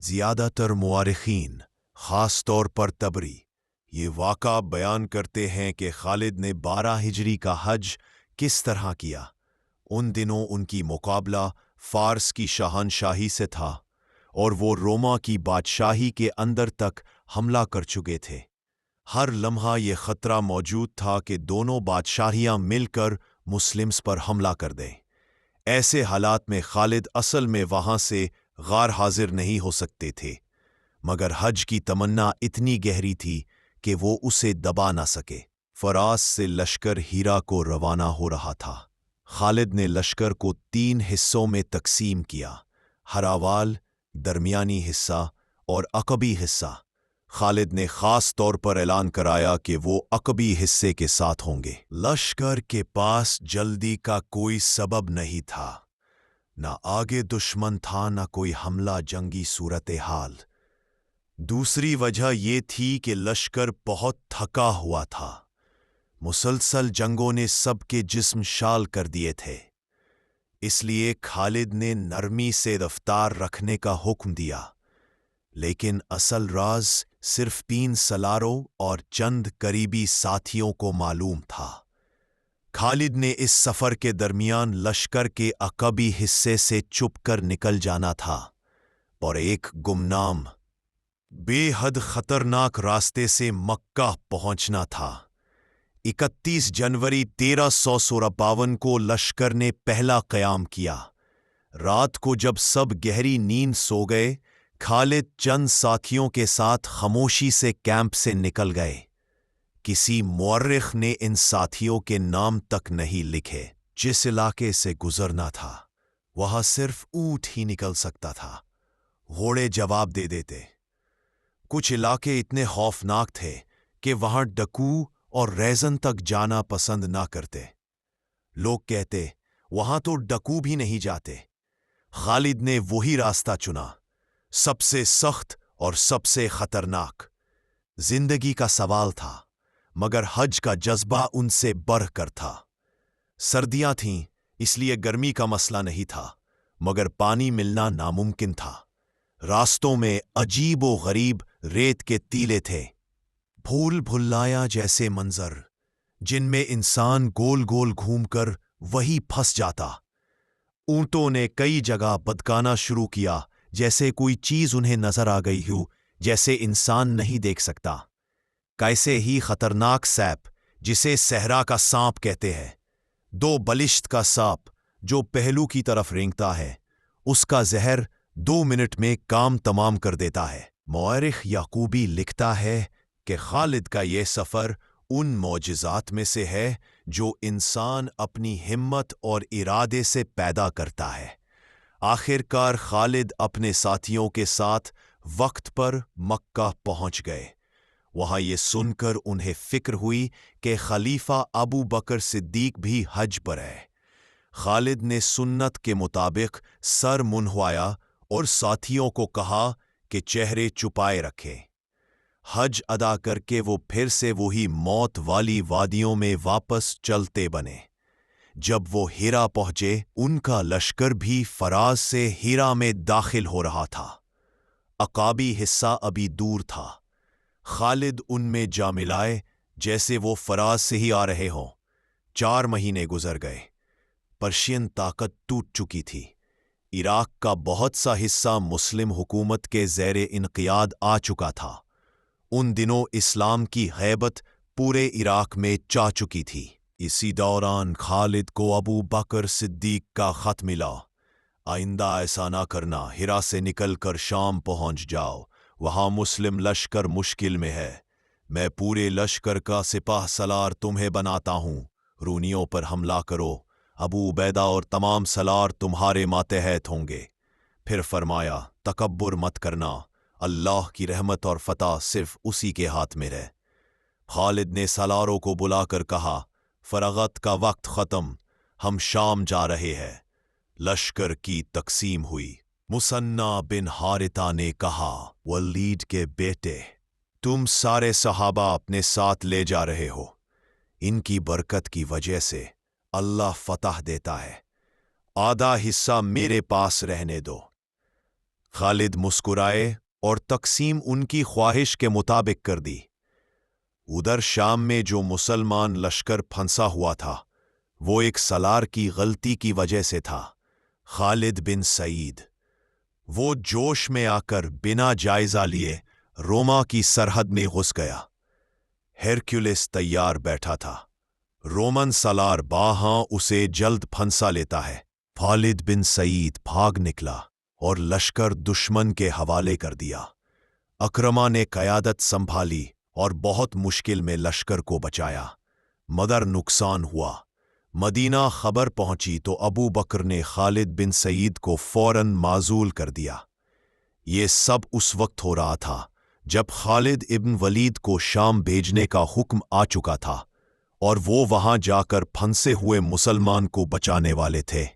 زیادہ تر مورخین، خاص طور پر تبری، یہ واقعہ بیان کرتے ہیں کہ خالد نے 12 ہجری کا حج کس طرح کیا۔ ان دنوں ان کی مقابلہ فارس کی شاہنشاہی سے تھا اور وہ روما کی بادشاہی کے اندر تک حملہ کر چکے تھے۔ ہر لمحہ یہ خطرہ موجود تھا کہ دونوں بادشاہیاں مل کر مسلمز پر حملہ کر دیں۔ ایسے حالات میں خالد اصل میں وہاں سے غار حاضر نہیں ہو سکتے تھے، مگر حج کی تمنا اتنی گہری تھی کہ وہ اسے دبا نہ سکے۔ فراس سے لشکر ہیرا کو روانہ ہو رہا تھا۔ خالد نے لشکر کو 3 حصوں میں تقسیم کیا: ہراوال، درمیانی حصہ اور عقبی حصہ۔ خالد نے خاص طور پر اعلان کرایا کہ وہ عقبی حصے کے ساتھ ہوں گے۔ لشکر کے پاس جلدی کا کوئی سبب نہیں تھا، نہ آگے دشمن تھا نہ کوئی حملہ جنگی صورتحال۔ دوسری وجہ یہ تھی کہ لشکر بہت تھکا ہوا تھا۔ مسلسل جنگوں نے سب کے جسم شال کر دیے تھے، اس لیے خالد نے نرمی سے رفتار رکھنے کا حکم دیا، لیکن اصل راز صرف 3 سالاروں اور چند قریبی ساتھیوں کو معلوم تھا۔ خالد نے اس سفر کے درمیان لشکر کے عقبی حصے سے چھپ کر نکل جانا تھا اور ایک گمنام، بے حد خطرناک راستے سے مکہ پہنچنا تھا۔ 31 جنوری 1352 کو لشکر نے پہلا قیام کیا۔ رات کو جب سب گہری نیند سو گئے، خالد چند ساتھیوں کے ساتھ خاموشی سے کیمپ سے نکل گئے۔ کسی مورخ نے ان ساتھیوں کے نام تک نہیں لکھے۔ جس علاقے سے گزرنا تھا وہاں صرف اونٹ ہی نکل سکتا تھا، گھوڑے جواب دے دیتے۔ کچھ علاقے اتنے خوفناک تھے کہ وہاں ڈکو اور ریزن تک جانا پسند نہ کرتے۔ لوگ کہتے وہاں تو ڈکو بھی نہیں جاتے۔ خالد نے وہی راستہ چنا، سب سے سخت اور سب سے خطرناک۔ زندگی کا سوال تھا، مگر حج کا جذبہ ان سے بڑھ کر تھا۔ سردیاں تھیں، اس لیے گرمی کا مسئلہ نہیں تھا، مگر پانی ملنا ناممکن تھا۔ راستوں میں عجیب و غریب ریت کے ٹیلے تھے، بھول بھلایا جیسے منظر، جن میں انسان گول گول گھوم کر وہی پھنس جاتا۔ اونٹوں نے کئی جگہ بھٹکنا شروع کیا، جیسے کوئی چیز انہیں نظر آ گئی ہو، جیسے انسان نہیں دیکھ سکتا۔ کیسے ہی خطرناک سانپ، جسے صحرا کا سانپ کہتے ہیں، 2 بلشت کا سانپ جو پہلو کی طرف رینگتا ہے، اس کا زہر 2 منٹ میں کام تمام کر دیتا ہے۔ مورخ یعقوبی لکھتا ہے کہ خالد کا یہ سفر ان معجزات میں سے ہے جو انسان اپنی ہمت اور ارادے سے پیدا کرتا ہے۔ آخر کار خالد اپنے ساتھیوں کے ساتھ وقت پر مکہ پہنچ گئے۔ وہاں یہ سن کر انہیں فکر ہوئی کہ خلیفہ ابو بکر صدیق بھی حج پر ہے۔ خالد نے سنت کے مطابق سر منڈوایا اور ساتھیوں کو کہا کہ چہرے چھپائے رکھیں۔ حج ادا کر کے وہ پھر سے وہی موت والی وادیوں میں واپس چلتے بنے۔ جب وہ ہیرا پہنچے، ان کا لشکر بھی فراز سے ہیرا میں داخل ہو رہا تھا۔ عقابی حصہ ابھی دور تھا۔ خالد ان میں جا ملائے جیسے وہ فراز سے ہی آ رہے ہوں۔ 4 مہینے گزر گئے۔ پرشین طاقت ٹوٹ چکی تھی۔ عراق کا بہت سا حصہ مسلم حکومت کے زیر انقیاد آ چکا تھا۔ ان دنوں اسلام کی غیبت پورے عراق میں چا چکی تھی۔ اسی دوران خالد کو ابو بکر صدیق کا خط ملا: آئندہ ایسا نہ کرنا، ہیرا سے نکل کر شام پہنچ جاؤ، وہاں مسلم لشکر مشکل میں ہے۔ میں پورے لشکر کا سپاہ سالار تمہیں بناتا ہوں، رونیوں پر حملہ کرو، ابو عبیدہ اور تمام سالار تمہارے ماتحت ہوں گے۔ پھر فرمایا، تکبر مت کرنا، اللہ کی رحمت اور فتح صرف اسی کے ہاتھ میں ہے۔ خالد نے سالاروں کو بلا کر کہا، فراغت کا وقت ختم، ہم شام جا رہے ہیں۔ لشکر کی تقسیم ہوئی۔ مثنیٰ بن حارثہ نے کہا، ولید کے بیٹے، تم سارے صحابہ اپنے ساتھ لے جا رہے ہو، ان کی برکت کی وجہ سے اللہ فتح دیتا ہے، آدھا حصہ میرے پاس رہنے دو۔ خالد مسکرائے اور تقسیم ان کی خواہش کے مطابق کر دی۔ ادھر شام میں جو مسلمان لشکر پھنسا ہوا تھا وہ ایک سالار کی غلطی کی وجہ سے تھا۔ خالد بن سعید وہ جوش میں آ کر بنا جائزہ لیے روما کی سرحد میں گھس گیا۔ ہرکیولس تیار بیٹھا تھا، رومن سالار باہاں اسے جلد پھنسا لیتا ہے۔ خالد بن سعید بھاگ نکلا اور لشکر دشمن کے حوالے کر دیا۔ اکرما نے قیادت سنبھالی اور بہت مشکل میں لشکر کو بچایا، مگر نقصان ہوا۔ مدینہ خبر پہنچی تو ابو بکر نے خالد بن سعید کو فوراً معزول کر دیا۔ یہ سب اس وقت ہو رہا تھا جب خالد ابن ولید کو شام بھیجنے کا حکم آ چکا تھا اور وہ وہاں جا کر پھنسے ہوئے مسلمان کو بچانے والے تھے۔